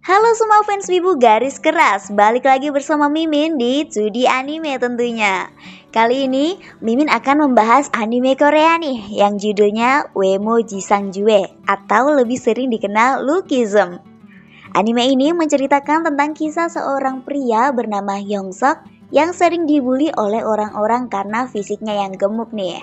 Halo semua fans Wibu garis keras, balik lagi bersama Mimin di 2D Anime tentunya. Kali ini Mimin akan membahas anime Korea nih yang judulnya Wemo Jisangjue atau lebih sering dikenal Lookism. Anime ini menceritakan tentang kisah seorang pria bernama Hyungsuk yang sering dibully oleh orang-orang karena fisiknya yang gemuk nih.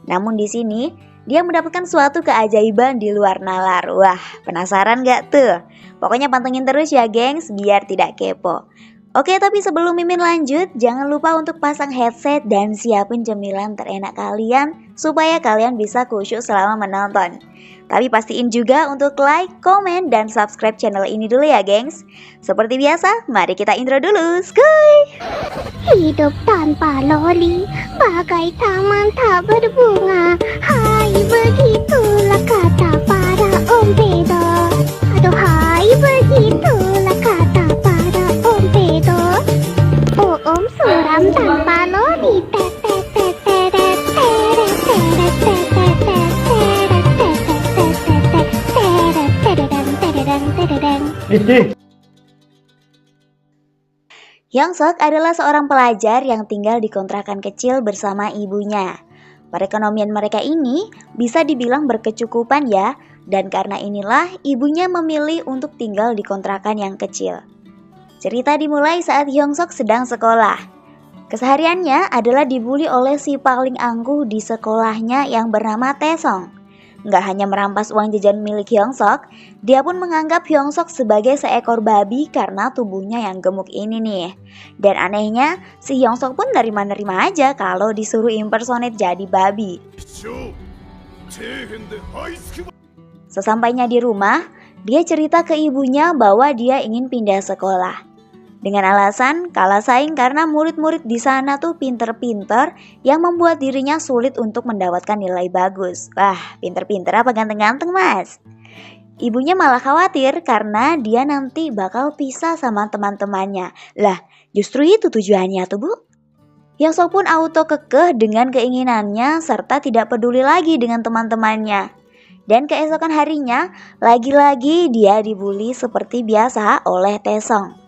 Namun di sini dia mendapatkan suatu keajaiban di luar nalar. Wah, penasaran gak tuh? Pokoknya pantengin terus ya gengs, biar tidak kepo. Oke, tapi sebelum Mimin lanjut, jangan lupa untuk pasang headset dan siapin cemilan terenak kalian supaya kalian bisa khusyuk selama menonton. Tapi pastiin juga untuk like, komen, dan subscribe channel ini dulu ya gengs. Seperti biasa, mari kita intro dulu, skuy! Hidup tanpa loli, bagai taman tak berbunga. Hai, begitulah kata para ompedo. Aduhai, begitulah kata para ompedo. Oh om suram tanpa loli. Hyungsuk adalah seorang pelajar yang tinggal di kontrakan kecil bersama ibunya. Perekonomian mereka ini bisa dibilang berkecukupan ya, dan karena inilah ibunya memilih untuk tinggal di kontrakan yang kecil. Cerita dimulai saat Hyungsuk sedang sekolah. Kesehariannya adalah dibully oleh si paling angkuh di sekolahnya yang bernama Taesong. Nggak hanya merampas uang jajan milik Hyungsuk, dia pun menganggap Hyungsuk sebagai seekor babi karena tubuhnya yang gemuk ini nih. Dan anehnya, si Hyungsuk pun nerima-nerima aja kalau disuruh impersonate jadi babi. Sesampainya di rumah, dia cerita ke ibunya bahwa dia ingin pindah sekolah. Dengan alasan kalah saing karena murid-murid di sana tuh pinter-pinter yang membuat dirinya sulit untuk mendapatkan nilai bagus. Wah, pinter-pinter apa ganteng-ganteng mas? Ibunya malah khawatir karena dia nanti bakal pisah sama teman-temannya. Lah, justru itu tujuannya tuh bu. Hyungsuk pun auto kekeh dengan keinginannya serta tidak peduli lagi dengan teman-temannya. Dan keesokan harinya, lagi-lagi dia dibully seperti biasa oleh Taesong.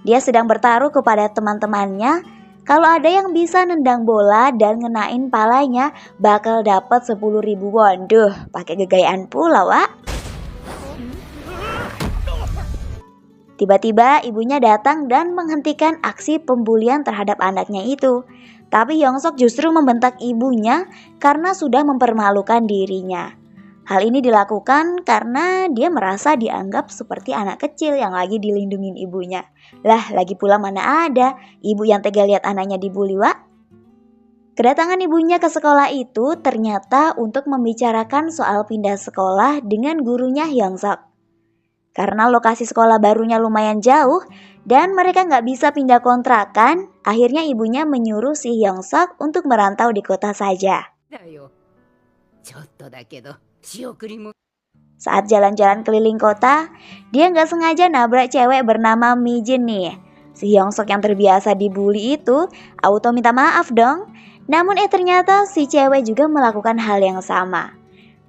Dia sedang bertaruh kepada teman-temannya, kalau ada yang bisa nendang bola dan ngenain palanya bakal dapat 10.000 won. Duh, pakai gegayaan pula, Wak. Tiba-tiba ibunya datang dan menghentikan aksi pembulian terhadap anaknya itu. Tapi Hyungsuk justru membentak ibunya karena sudah mempermalukan dirinya. Hal ini dilakukan karena dia merasa dianggap seperti anak kecil yang lagi dilindungin ibunya. Lah, lagi pula mana ada ibu yang tega lihat anaknya dibully, Wak. Kedatangan ibunya ke sekolah itu ternyata untuk membicarakan soal pindah sekolah dengan gurunya Hyungsuk. Karena lokasi sekolah barunya lumayan jauh dan mereka nggak bisa pindah kontrakan, akhirnya ibunya menyuruh si Hyungsuk untuk merantau di kota saja. Saat jalan-jalan keliling kota, dia nggak sengaja nabrak cewek bernama Mijin nih. Si Hyungsuk yang terbiasa dibully itu auto minta maaf dong. Namun ternyata si cewek juga melakukan hal yang sama.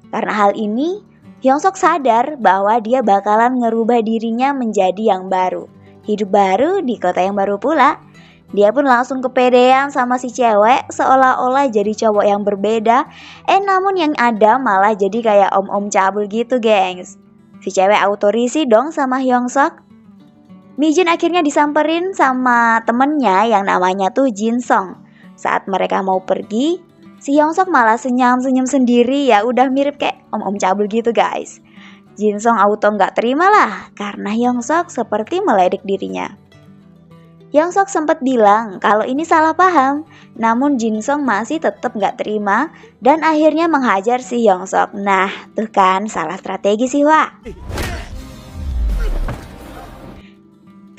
Karena hal ini, Hyungsuk sadar bahwa dia bakalan ngerubah dirinya menjadi yang baru. Hidup baru di kota yang baru pula. Dia pun langsung kepedean sama si cewek seolah-olah jadi cowok yang berbeda. Namun yang ada malah jadi kayak om-om cabul gitu gengs. Si cewek auto risih dong sama Hyungsuk. Mijin akhirnya disamperin sama temennya yang namanya tuh Jinsong. Saat mereka mau pergi, si Hyungsuk malah senyum-senyum sendiri, ya udah mirip kayak om-om cabul gitu guys. Jinsong auto nggak terima lah karena Hyungsuk seperti meledek dirinya. Hyungsuk sempat bilang kalau ini salah paham, namun Jinsong masih tetap gak terima dan akhirnya menghajar si Hyungsuk. Nah, tuh kan salah strategi sih, Wak.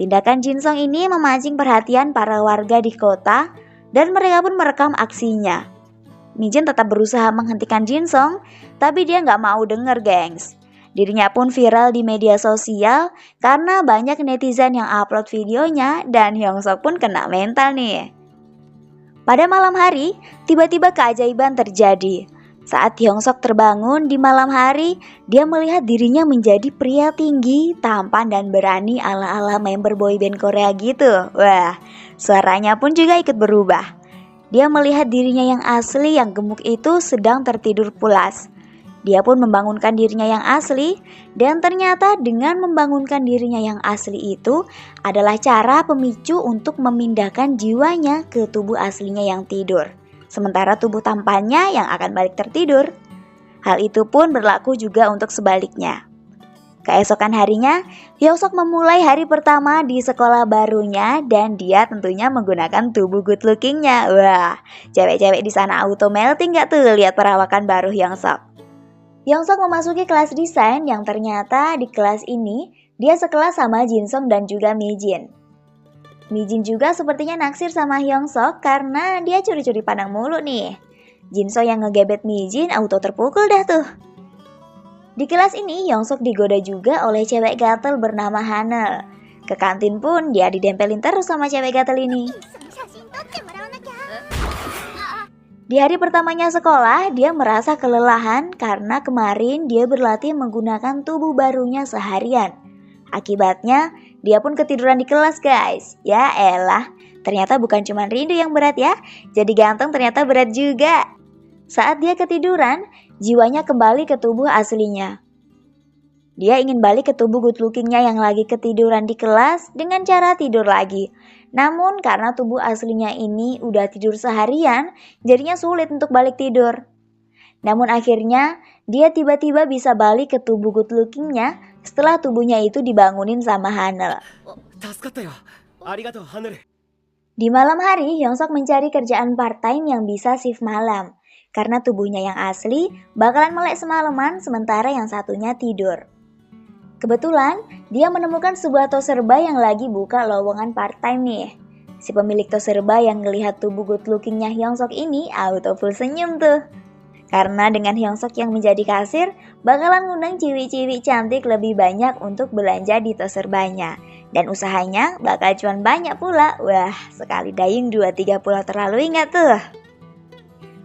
Tindakan Jinsong ini memancing perhatian para warga di kota dan mereka pun merekam aksinya. Mijin tetap berusaha menghentikan Jinsong, tapi dia gak mau denger, gengs. Dirinya pun viral di media sosial karena banyak netizen yang upload videonya dan Hyungsuk pun kena mental nih. Pada malam hari, tiba-tiba keajaiban terjadi. Saat Hyongsok terbangun di malam hari, dia melihat dirinya menjadi pria tinggi, tampan dan berani ala-ala member boyband Korea gitu. Wah, suaranya pun juga ikut berubah. Dia melihat dirinya yang asli yang gemuk itu sedang tertidur pulas. Dia pun membangunkan dirinya yang asli, dan ternyata dengan membangunkan dirinya yang asli itu adalah cara pemicu untuk memindahkan jiwanya ke tubuh aslinya yang tidur. Sementara tubuh tampannya yang akan balik tertidur. Hal itu pun berlaku juga untuk sebaliknya. Keesokan harinya, Hyongsok memulai hari pertama di sekolah barunya dan dia tentunya menggunakan tubuh good lookingnya. Wah, cewek-cewek di sana auto melting gak tuh lihat perawakan baru Hyongsok. Hyongsok memasuki kelas desain yang ternyata di kelas ini dia sekelas sama Jinsung dan juga Mijin. Mijin juga sepertinya naksir sama Hyongsok karena dia curi-curi pandang mulu nih. Jinsung yang ngegebet Mijin auto terpukul dah tuh. Di kelas ini Hyongsok digoda juga oleh cewek gatel bernama Hanel. Ke kantin pun dia didempelin terus sama cewek gatel ini. Di hari pertamanya sekolah, dia merasa kelelahan karena kemarin dia berlatih menggunakan tubuh barunya seharian. Akibatnya, dia pun ketiduran di kelas guys. Ya elah, ternyata bukan cuma rindu yang berat ya. Jadi ganteng ternyata berat juga. Saat dia ketiduran, jiwanya kembali ke tubuh aslinya. Dia ingin balik ke tubuh good lookingnya yang lagi ketiduran di kelas dengan cara tidur lagi. Namun karena tubuh aslinya ini udah tidur seharian, jadinya sulit untuk balik tidur. Namun akhirnya, dia tiba-tiba bisa balik ke tubuh good lookingnya setelah tubuhnya itu dibangunin sama Hanel. Di malam hari, Hyongsok mencari kerjaan part-time yang bisa shift malam. Karena tubuhnya yang asli bakalan melek semalaman sementara yang satunya tidur. Kebetulan, dia menemukan sebuah toserba yang lagi buka lowongan part-time nih. Si pemilik toserba yang ngelihat tubuh good lookingnya Hyongsok ini auto full senyum tuh. Karena dengan Hyongsok yang menjadi kasir, bakalan ngundang ciwi-ciwi cantik lebih banyak untuk belanja di toserbanya. Dan usahanya bakal cuan banyak pula. Wah, sekali dayung 2-3 pulau terlalu ingat tuh.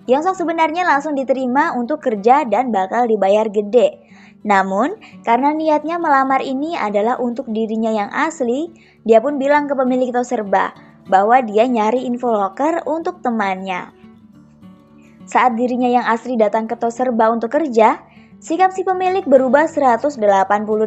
Hyongsok sebenarnya langsung diterima untuk kerja dan bakal dibayar gede. Namun, karena niatnya melamar ini adalah untuk dirinya yang asli, dia pun bilang ke pemilik toserba bahwa dia nyari info loker untuk temannya. Saat dirinya yang asli datang ke toserba untuk kerja, sikap si pemilik berubah 180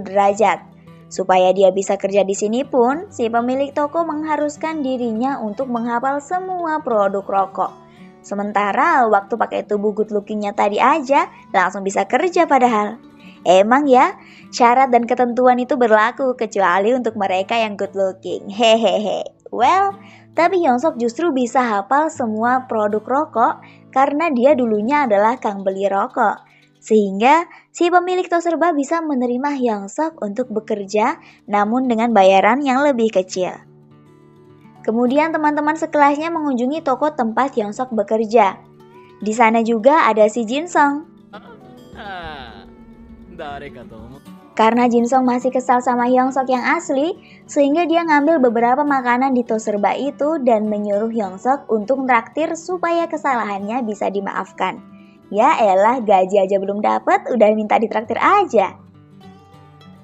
derajat. Supaya dia bisa kerja di sini pun, si pemilik toko mengharuskan dirinya untuk menghafal semua produk rokok. Sementara waktu pakai tubuh good lookingnya tadi aja langsung bisa kerja padahal. Emang ya, syarat dan ketentuan itu berlaku kecuali untuk mereka yang good looking. Hehehe. Well, tapi Hyongsok justru bisa hafal semua produk rokok karena dia dulunya adalah kang beli rokok. Sehingga si pemilik toserba bisa menerima Hyongsok untuk bekerja namun dengan bayaran yang lebih kecil. Kemudian teman-teman sekelasnya mengunjungi toko tempat Hyongsok bekerja. Di sana juga ada si Jinsung. Karena Jinsung masih kesal sama Hyongsok yang asli, sehingga dia ngambil beberapa makanan di toserba itu dan menyuruh Hyongsok untuk traktir supaya kesalahannya bisa dimaafkan. Ya elah, gaji aja belum dapat, udah minta ditraktir aja.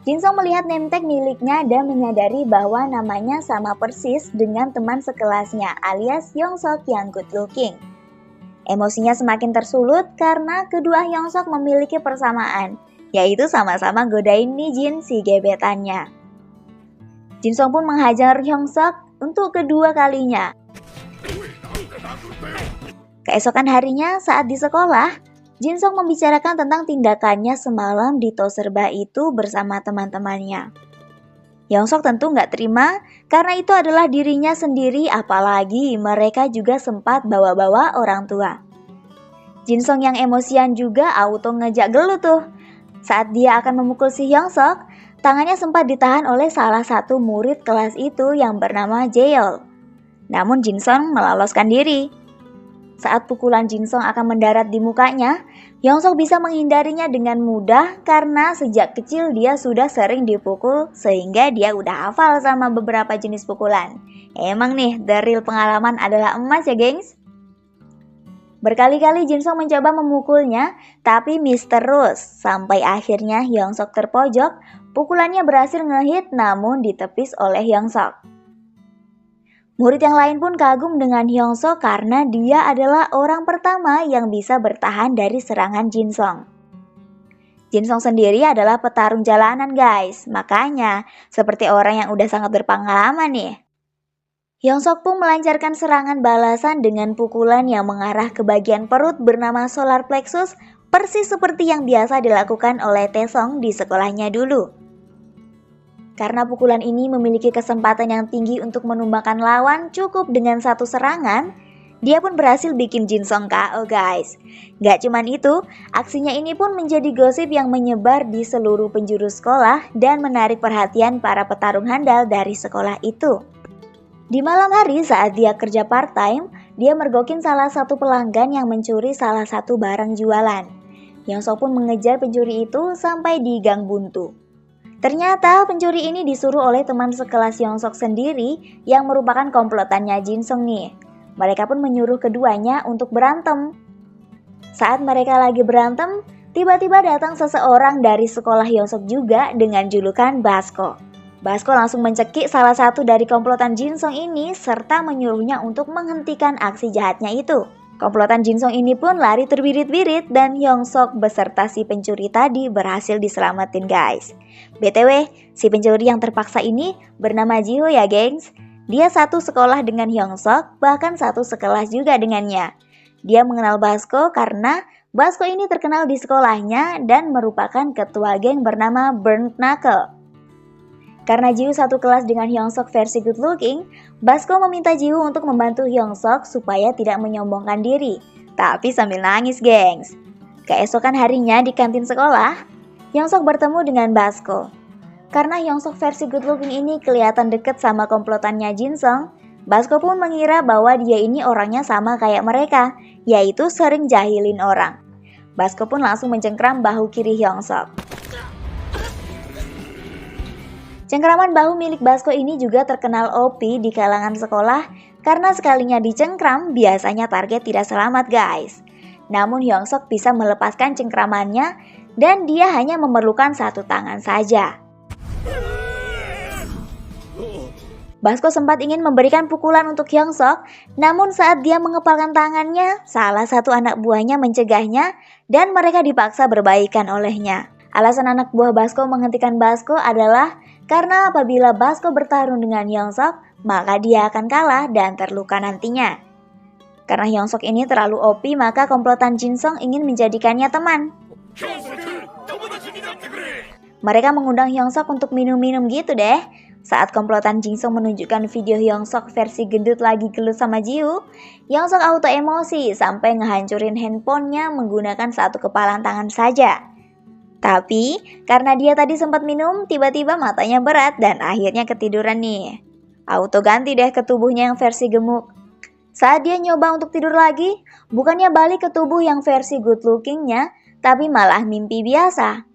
Jinsung melihat name tag miliknya dan menyadari bahwa namanya sama persis dengan teman sekelasnya alias Hyongsok yang good looking. Emosinya semakin tersulut karena kedua Hyongsok memiliki persamaan, yaitu sama-sama godain Mijin si gebetannya. Jinsung pun menghajar Hyongsok untuk kedua kalinya. Keesokan harinya saat di sekolah, Jinsung membicarakan tentang tindakannya semalam di toserba itu bersama teman-temannya. Hyongsok tentu nggak terima karena itu adalah dirinya sendiri, apalagi mereka juga sempat bawa-bawa orang tua. Jinsung yang emosian juga auto ngejak gelut tuh. Saat dia akan memukul si Hyongsok, tangannya sempat ditahan oleh salah satu murid kelas itu yang bernama Jeol. Namun Jinsung meloloskan diri. Saat pukulan Jinsung akan mendarat di mukanya, Hyongsok bisa menghindarinya dengan mudah karena sejak kecil dia sudah sering dipukul sehingga dia udah hafal sama beberapa jenis pukulan. Emang nih, the real pengalaman adalah emas ya gengs. Berkali-kali Jinsong mencoba memukulnya, tapi miss terus. Sampai akhirnya Hyungsok terpojok, pukulannya berhasil ngehit namun ditepis oleh Hyungsok. Murid yang lain pun kagum dengan Hyungsok karena dia adalah orang pertama yang bisa bertahan dari serangan Jinsong. Jinsong sendiri adalah petarung jalanan guys, makanya seperti orang yang udah sangat berpengalaman nih. Hyungsok pun melancarkan serangan balasan dengan pukulan yang mengarah ke bagian perut bernama solar plexus, persis seperti yang biasa dilakukan oleh Taesong di sekolahnya dulu. Karena pukulan ini memiliki kesempatan yang tinggi untuk menumbangkan lawan cukup dengan satu serangan, dia pun berhasil bikin Jinsong KO guys. Gak cuman itu, aksinya ini pun menjadi gosip yang menyebar di seluruh penjuru sekolah dan menarik perhatian para petarung handal dari sekolah itu. Di malam hari saat dia kerja part-time, dia mergokin salah satu pelanggan yang mencuri salah satu barang jualan. Hyungsok pun mengejar pencuri itu sampai di gang buntu. Ternyata pencuri ini disuruh oleh teman sekelas Hyungsok sendiri yang merupakan komplotannya Jinsong nih. Mereka pun menyuruh keduanya untuk berantem. Saat mereka lagi berantem, tiba-tiba datang seseorang dari sekolah Hyungsok juga dengan julukan Basko. Basko langsung mencekik salah satu dari komplotan Jinsong ini serta menyuruhnya untuk menghentikan aksi jahatnya itu. Komplotan Jinsong ini pun lari terbirit-birit dan Hyungsok beserta si pencuri tadi berhasil diselamatin guys. BTW, si pencuri yang terpaksa ini bernama Jiho ya gengs. Dia satu sekolah dengan Hyungsok, bahkan satu sekelas juga dengannya. Dia mengenal Basko karena Basko ini terkenal di sekolahnya dan merupakan ketua geng bernama Burnt Knuckle. Karena Jiwoo satu kelas dengan Hyungsok versi good looking, Basko meminta Jiwoo untuk membantu Hyungsok supaya tidak menyombongkan diri. Tapi sambil nangis gengs. Keesokan harinya di kantin sekolah, Hyungsok bertemu dengan Basko. Karena Hyungsok versi good looking ini kelihatan deket sama komplotannya Jinsong, Basko pun mengira bahwa dia ini orangnya sama kayak mereka, yaitu sering jahilin orang. Basko pun langsung mencengkram bahu kiri Hyungsok. Cengkraman bahu milik Basko ini juga terkenal OP di kalangan sekolah karena sekalinya dicengkram biasanya target tidak selamat guys. Namun Hyungsok bisa melepaskan cengkramannya dan dia hanya memerlukan satu tangan saja. Basko sempat ingin memberikan pukulan untuk Hyungsok, namun saat dia mengepalkan tangannya, salah satu anak buahnya mencegahnya dan mereka dipaksa berbaikan olehnya. Alasan anak buah Basko menghentikan Basko adalah karena apabila Basko bertarung dengan Hyungsok, maka dia akan kalah dan terluka nantinya. Karena Hyungsok ini terlalu OP, maka komplotan Jinsong ingin menjadikannya teman. Mereka mengundang Hyungsok untuk minum-minum gitu deh. Saat komplotan Jinsong menunjukkan video Hyungsok versi gendut lagi gelut sama Jiwoo, Hyungsok auto emosi sampai ngehancurin handphonenya menggunakan satu kepalan tangan saja. Tapi, karena dia tadi sempat minum, tiba-tiba matanya berat dan akhirnya ketiduran nih. Auto ganti deh ke tubuhnya yang versi gemuk. Saat dia nyoba untuk tidur lagi, bukannya balik ke tubuh yang versi good lookingnya, tapi malah mimpi biasa.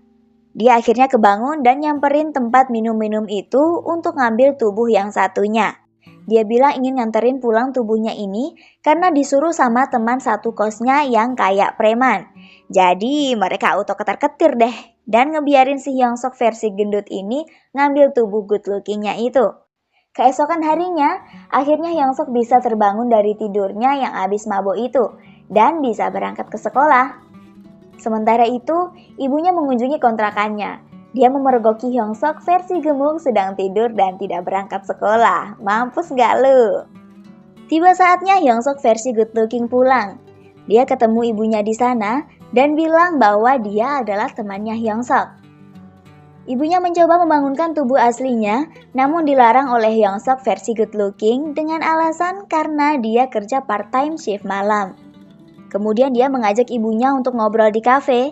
Dia akhirnya kebangun dan nyamperin tempat minum-minum itu untuk ngambil tubuh yang satunya. Dia bilang ingin nganterin pulang tubuhnya ini karena disuruh sama teman satu kosnya yang kayak preman. Jadi mereka auto ketar-ketir deh dan ngebiarin si Hyungsok versi gendut ini ngambil tubuh good lookingnya itu. Keesokan harinya, akhirnya Hyungsok bisa terbangun dari tidurnya yang habis mabok itu dan bisa berangkat ke sekolah. Sementara itu, ibunya mengunjungi kontrakannya. Dia memergoki Hyungsok versi gemuk sedang tidur dan tidak berangkat sekolah. Mampus gak lu? Tiba saatnya Hyungsok versi good looking pulang. Dia ketemu ibunya di sana dan bilang bahwa dia adalah temannya Hyungsok. Ibunya mencoba membangunkan tubuh aslinya, namun dilarang oleh Hyungsok versi good looking dengan alasan karena dia kerja part-time shift malam. Kemudian dia mengajak ibunya untuk ngobrol di kafe.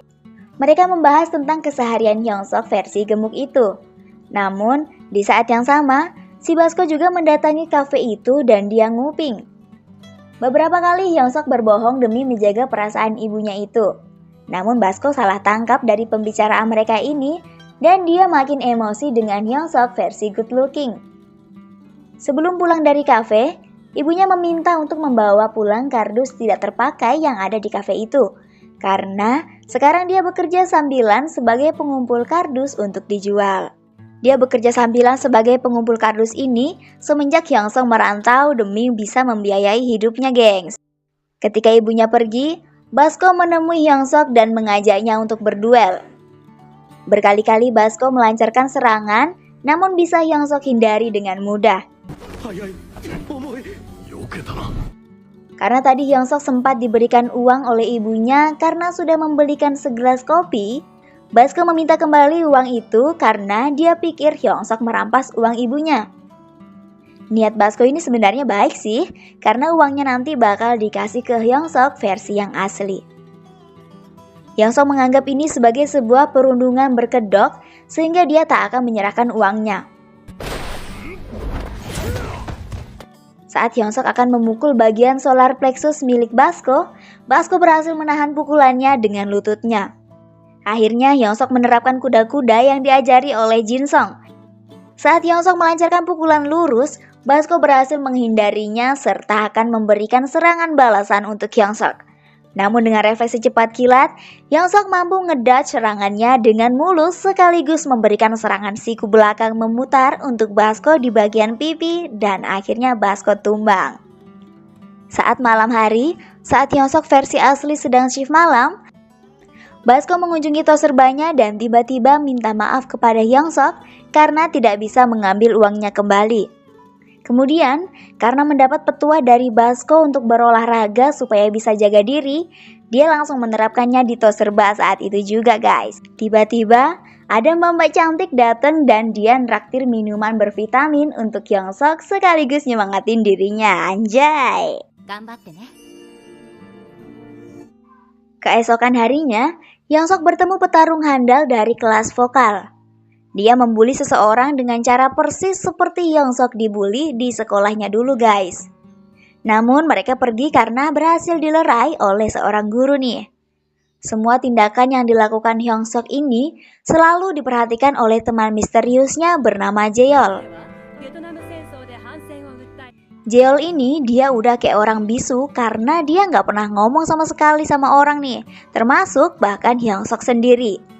Mereka membahas tentang keseharian Hyungsok versi gemuk itu. Namun, di saat yang sama, si Basko juga mendatangi kafe itu dan dia nguping. Beberapa kali Hyungsok berbohong demi menjaga perasaan ibunya itu. Namun Basko salah tangkap dari pembicaraan mereka ini dan dia makin emosi dengan Hyungsok versi good looking. Sebelum pulang dari kafe, ibunya meminta untuk membawa pulang kardus tidak terpakai yang ada di kafe itu. Karena sekarang dia bekerja sambilan sebagai pengumpul kardus untuk dijual. Dia bekerja sambilan sebagai pengumpul kardus ini semenjak Hyungsuk merantau demi bisa membiayai hidupnya, gengs. Ketika ibunya pergi, Basko menemui Hyungsuk dan mengajaknya untuk berduel. Berkali-kali Basko melancarkan serangan, namun bisa Hyungsuk hindari dengan mudah. Karena tadi Hyungsuk sempat diberikan uang oleh ibunya karena sudah membelikan segelas kopi, Basko meminta kembali uang itu karena dia pikir Hyungsuk merampas uang ibunya. Niat Basko ini sebenarnya baik sih, karena uangnya nanti bakal dikasih ke Hyungsuk versi yang asli. Hyungsuk menganggap ini sebagai sebuah perundungan berkedok sehingga dia tak akan menyerahkan uangnya. Saat Hyungsuk akan memukul bagian solar plexus milik Basko, Basko berhasil menahan pukulannya dengan lututnya. Akhirnya Hyungsuk menerapkan kuda-kuda yang diajari oleh Jinsung. Saat Hyungsuk melancarkan pukulan lurus, Basko berhasil menghindarinya serta akan memberikan serangan balasan untuk Hyungsuk. Namun dengan refleksi cepat kilat, Hyungsuk mampu ngedodge serangannya dengan mulus sekaligus memberikan serangan siku belakang memutar untuk Basko di bagian pipi dan akhirnya Basko tumbang. Saat malam hari, saat Hyungsuk versi asli sedang shift malam, Basko mengunjungi toserbanya dan tiba-tiba minta maaf kepada Hyungsuk karena tidak bisa mengambil uangnya kembali. Kemudian, karena mendapat petua dari Basko untuk berolahraga supaya bisa jaga diri, dia langsung menerapkannya di toserba saat itu juga, guys. Tiba-tiba, ada mbak cantik datang dan dia nraktir minuman bervitamin untuk Hyungsuk sekaligus nyemangatin dirinya, anjay. Keesokan harinya, Hyungsuk bertemu petarung handal dari kelas vokal. Dia membuli seseorang dengan cara persis seperti Hyungsuk dibuli di sekolahnya dulu, guys. Namun mereka pergi karena berhasil dilerai oleh seorang guru nih. Semua tindakan yang dilakukan Hyungsuk ini selalu diperhatikan oleh teman misteriusnya bernama Jeol. Jeol ini dia udah kayak orang bisu karena dia nggak pernah ngomong sama sekali sama orang nih, termasuk bahkan Hyungsuk sendiri.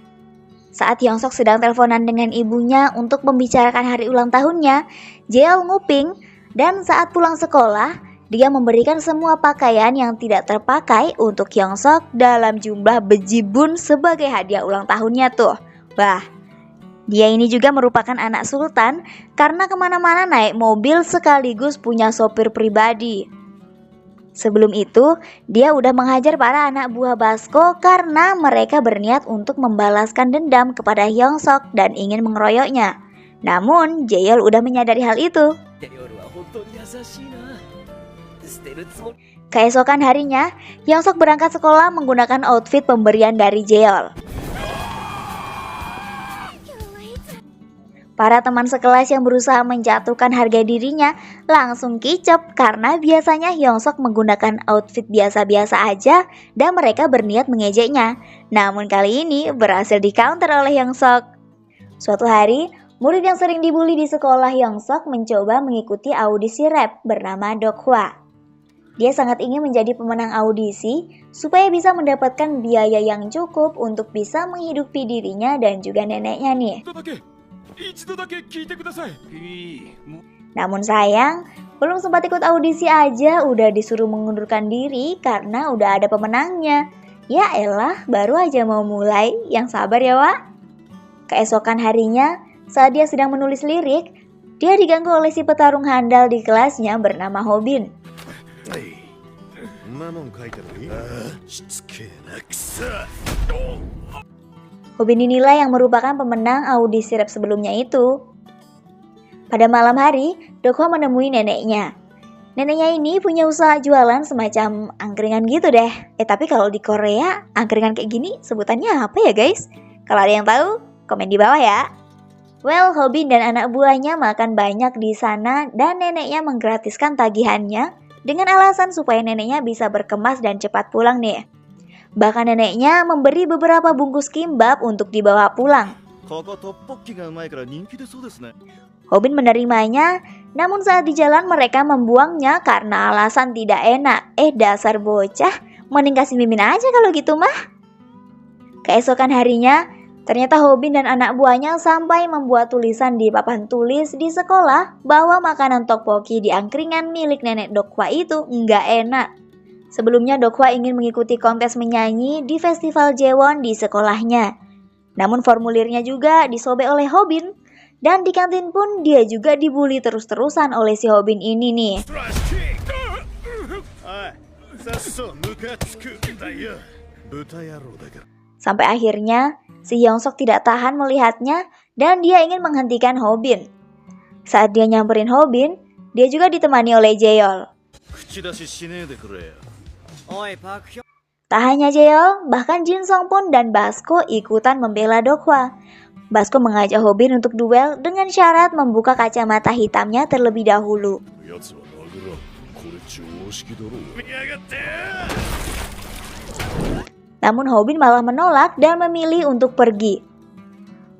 Saat Hyungsuk sedang teleponan dengan ibunya untuk membicarakan hari ulang tahunnya, Jeol nguping dan saat pulang sekolah, dia memberikan semua pakaian yang tidak terpakai untuk Hyungsuk dalam jumlah bejibun sebagai hadiah ulang tahunnya tuh. Wah, dia ini juga merupakan anak sultan karena kemana-mana naik mobil sekaligus punya sopir pribadi. Sebelum itu, dia udah menghajar para anak buah Basko karena mereka berniat untuk membalaskan dendam kepada Hyungsuk dan ingin mengeroyoknya. Namun, Jeol udah menyadari hal itu. Keesokan harinya, Hyungsuk berangkat sekolah menggunakan outfit pemberian dari Jeol. Para teman sekelas yang berusaha menjatuhkan harga dirinya langsung kicep karena biasanya Hyungsuk menggunakan outfit biasa-biasa aja dan mereka berniat mengejeknya. Namun kali ini berhasil di-counter oleh Hyungsuk. Suatu hari, murid yang sering dibully di sekolah Hyungsuk mencoba mengikuti audisi rap bernama Dokhwa. Dia sangat ingin menjadi pemenang audisi supaya bisa mendapatkan biaya yang cukup untuk bisa menghidupi dirinya dan juga neneknya nih. Namun sayang, belum sempat ikut audisi aja udah disuruh mengundurkan diri karena udah ada pemenangnya. Ya elah, baru aja mau mulai, yang sabar ya Wak. Keesokan harinya, saat dia sedang menulis lirik, dia diganggu oleh si petarung handal di kelasnya bernama Hobin. Hobin inilah yang merupakan pemenang audisi rap sebelumnya itu. Pada malam hari, Dokhwa menemui neneknya. Neneknya ini punya usaha jualan semacam angkringan gitu deh. Tapi kalau di Korea, angkringan kayak gini sebutannya apa ya guys? Kalau ada yang tahu, komen di bawah ya. Well, Hobin dan anak buahnya makan banyak di sana dan neneknya menggratiskan tagihannya dengan alasan supaya neneknya bisa berkemas dan cepat pulang nih. Bahkan neneknya memberi beberapa bungkus kimbap untuk dibawa pulang. Hobin menerimanya Namun saat di jalan mereka membuangnya karena alasan tidak enak. Dasar bocah, mending kasih mimin aja kalau gitu mah. Keesokan harinya, ternyata Hobin dan anak buahnya sampai membuat tulisan di papan tulis di sekolah bahwa makanan tteokbokki di angkringan milik nenek Dokwa itu nggak enak. Sebelumnya Dokwa ingin mengikuti kontes menyanyi di festival Jewon di sekolahnya. Namun formulirnya juga disobek oleh Hobin. Dan di kantin pun dia juga dibully terus-terusan oleh si Hobin ini nih. Sampai akhirnya si Hyungsok tidak tahan melihatnya dan dia ingin menghentikan Hobin. Saat dia nyamperin Hobin, dia juga ditemani oleh Jeol. Tak hanya Jeol, bahkan Jin Song pun dan Basko ikutan membela Dokwa. Basko mengajak Hobin untuk duel dengan syarat membuka kacamata hitamnya terlebih dahulu. Namun Hobin malah menolak dan memilih untuk pergi.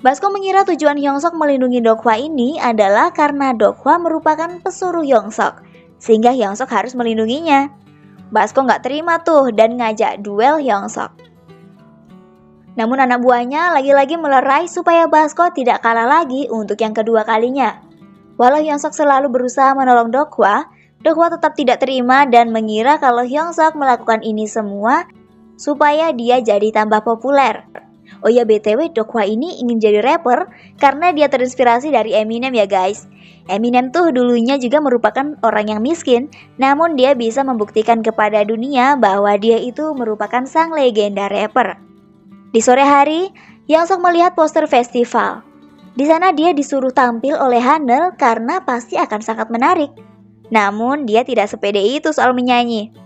Basko mengira tujuan Hyungsok melindungi Dokwa ini adalah karena Dokwa merupakan pesuruh Hyungsok, sehingga Hyungsok harus melindunginya. Basko nggak terima tuh dan ngajak duel Hyungsok. Namun anak buahnya lagi-lagi melerai supaya Basko tidak kalah lagi untuk yang kedua kalinya. Walau Hyungsok selalu berusaha menolong Dokwa, Dokwa tetap tidak terima dan mengira kalau Hyungsok melakukan ini semua supaya dia jadi tambah populer. Oh ya BTW, Dokwa ini ingin jadi rapper karena dia terinspirasi dari Eminem ya guys. Eminem tuh dulunya juga merupakan orang yang miskin, namun dia bisa membuktikan kepada dunia bahwa dia itu merupakan sang legenda rapper. Di sore hari, Hyungsok melihat poster festival. Di sana dia disuruh tampil oleh Hanel karena pasti akan sangat menarik. Namun dia tidak sepede itu soal menyanyi.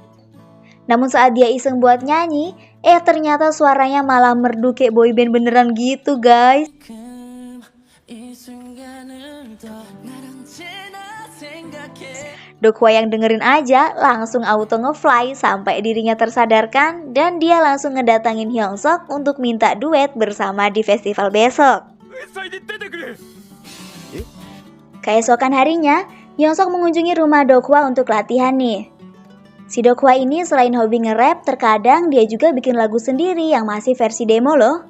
Namun saat dia iseng buat nyanyi, ternyata suaranya malah merdu kayak boyband beneran gitu guys. Dokwa yang dengerin aja langsung auto nge-fly sampai dirinya tersadarkan dan dia langsung ngedatangin Hyungsok untuk minta duet bersama di festival besok. Keesokan harinya, Hyungsok mengunjungi rumah Dokwa untuk latihan nih. Si Dokwa ini selain hobi nge-rap, terkadang dia juga bikin lagu sendiri yang masih versi demo loh.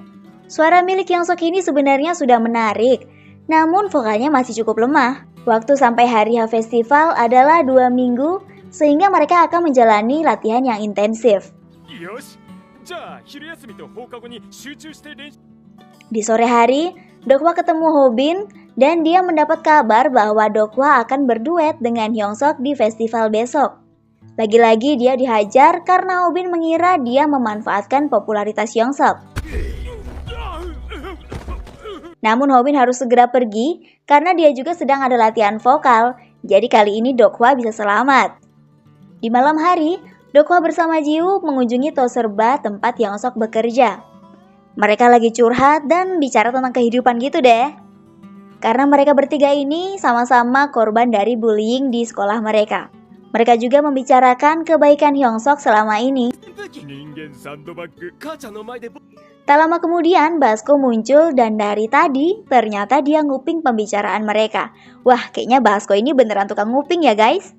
Suara milik Hyungsok ini sebenarnya sudah menarik, namun vokalnya masih cukup lemah. Waktu sampai hari H festival adalah 2 minggu, sehingga mereka akan menjalani latihan yang intensif. Di sore hari, Dokwa ketemu Hobin dan dia mendapat kabar bahwa Dokwa akan berduet dengan Hyungsok di festival besok. Lagi-lagi dia dihajar karena Hobin mengira dia memanfaatkan popularitas Hyungsok. Namun Hobin harus segera pergi karena dia juga sedang ada latihan vokal, jadi kali ini Dokwa bisa selamat. Di malam hari, Dokwa bersama Jiwoo mengunjungi Toserba tempat Hyungsok bekerja. Mereka lagi curhat dan bicara tentang kehidupan gitu deh. Karena mereka bertiga ini sama-sama korban dari bullying di sekolah mereka. Mereka juga membicarakan kebaikan Hyungsok selama ini. Tak lama kemudian Basko muncul dan dari tadi ternyata dia nguping pembicaraan mereka. Wah, kayaknya Basko ini beneran tukang nguping ya guys.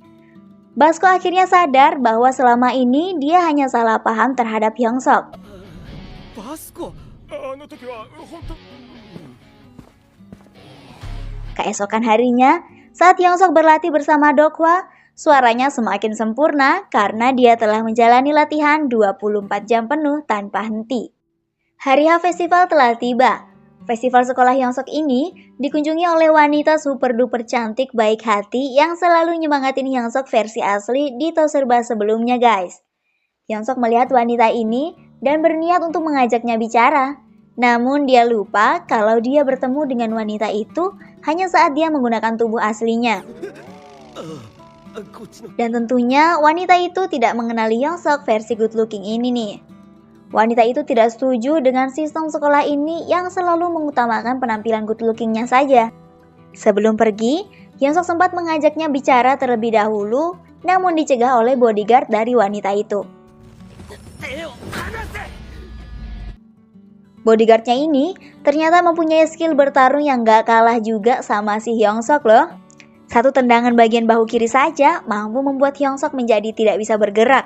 Basko akhirnya sadar bahwa selama ini dia hanya salah paham terhadap Hyungsok. Keesokan harinya, saat Hyungsok berlatih bersama Dokwa, suaranya semakin sempurna karena dia telah menjalani latihan 24 jam penuh tanpa henti. Hari H festival telah tiba. Festival sekolah Hyungsok ini dikunjungi oleh wanita super duper cantik baik hati yang selalu nyemangatin Hyungsok versi asli di Toserba sebelumnya guys. Hyungsok melihat wanita ini dan berniat untuk mengajaknya bicara. Namun dia lupa kalau dia bertemu dengan wanita itu hanya saat dia menggunakan tubuh aslinya. Dan tentunya wanita itu tidak mengenali Hyungsok versi good looking ini nih. Wanita itu tidak setuju dengan sistem sekolah ini yang selalu mengutamakan penampilan good lookingnya saja. Sebelum pergi, Hyungsok sempat mengajaknya bicara terlebih dahulu, namun dicegah oleh bodyguard dari wanita itu. Bodyguardnya ini ternyata mempunyai skill bertarung yang gak kalah juga sama si Hyungsok loh. Satu tendangan bagian bahu kiri saja mampu membuat Hyungsuk menjadi tidak bisa bergerak.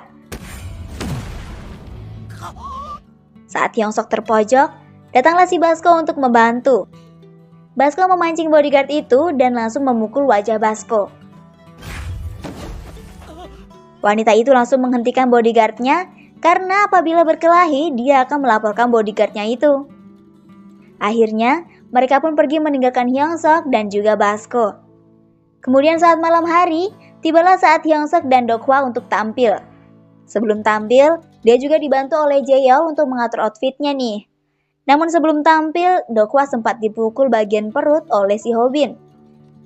Saat Hyungsuk terpojok, datanglah si Basko untuk membantu. Basko memancing bodyguard itu dan langsung memukul wajah Basko. Wanita itu langsung menghentikan bodyguardnya karena apabila berkelahi dia akan melaporkan bodyguardnya itu. Akhirnya, mereka pun pergi meninggalkan Hyungsuk dan juga Basko. Kemudian saat malam hari, tibalah saat Hyungsuk dan Dokhwa untuk tampil. Sebelum tampil, dia juga dibantu oleh Jaeyeol untuk mengatur outfitnya nih. Namun sebelum tampil, Dokhwa sempat dipukul bagian perut oleh si Hobin.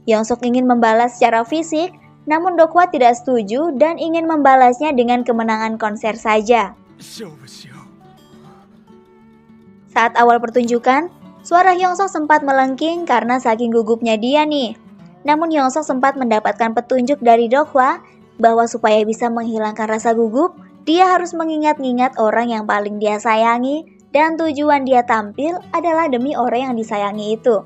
Hyungsuk ingin membalas secara fisik, namun Dokhwa tidak setuju dan ingin membalasnya dengan kemenangan konser saja. Saat awal pertunjukan, suara Hyungsuk sempat melengking karena saking gugupnya dia nih. Namun Hyungsuk sempat mendapatkan petunjuk dari Dokhwa bahwa supaya bisa menghilangkan rasa gugup, dia harus mengingat-ingat orang yang paling dia sayangi dan tujuan dia tampil adalah demi orang yang disayangi itu.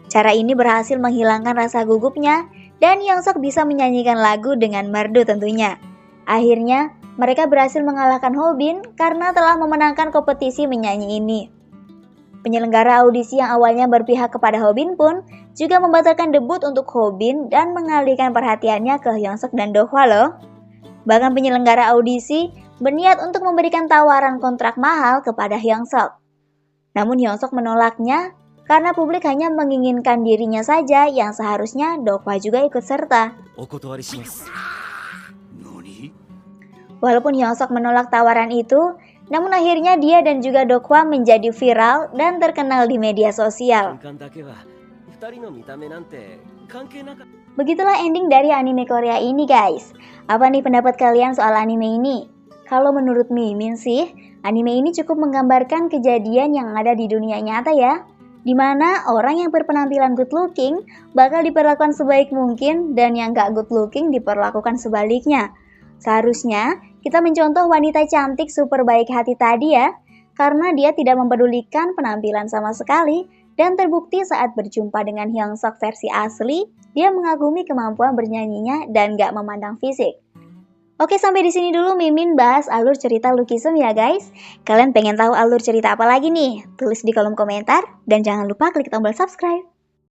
Cara ini berhasil menghilangkan rasa gugupnya dan Hyungsuk bisa menyanyikan lagu dengan merdu tentunya. Akhirnya, mereka berhasil mengalahkan Hobin karena telah memenangkan kompetisi menyanyi ini. Penyelenggara audisi yang awalnya berpihak kepada Hobin pun juga membatalkan debut untuk Hobin dan mengalihkan perhatiannya ke Hyungsuk dan Dokhwa loh. Bahkan penyelenggara audisi berniat untuk memberikan tawaran kontrak mahal kepada Hyungsuk. Namun Hyungsuk menolaknya karena publik hanya menginginkan dirinya saja yang seharusnya Dokhwa juga ikut serta. Walaupun Hyungsuk menolak tawaran itu, namun akhirnya dia dan juga Dokhwa menjadi viral dan terkenal di media sosial. Begitulah ending dari anime Korea ini guys. Apa nih pendapat kalian soal anime ini? Kalau menurut Mimin sih, anime ini cukup menggambarkan kejadian yang ada di dunia nyata ya. Dimana orang yang berpenampilan good looking bakal diperlakukan sebaik mungkin dan yang gak good looking diperlakukan sebaliknya. Seharusnya kita mencontoh wanita cantik super baik hati tadi ya, karena dia tidak mempedulikan penampilan sama sekali dan terbukti saat berjumpa dengan Hyungsuk versi asli, dia mengagumi kemampuan bernyanyinya dan gak memandang fisik. Oke, sampai di sini dulu Mimin bahas alur cerita Lookism ya guys. Kalian pengen tahu alur cerita apa lagi nih? Tulis di kolom komentar dan jangan lupa klik tombol subscribe.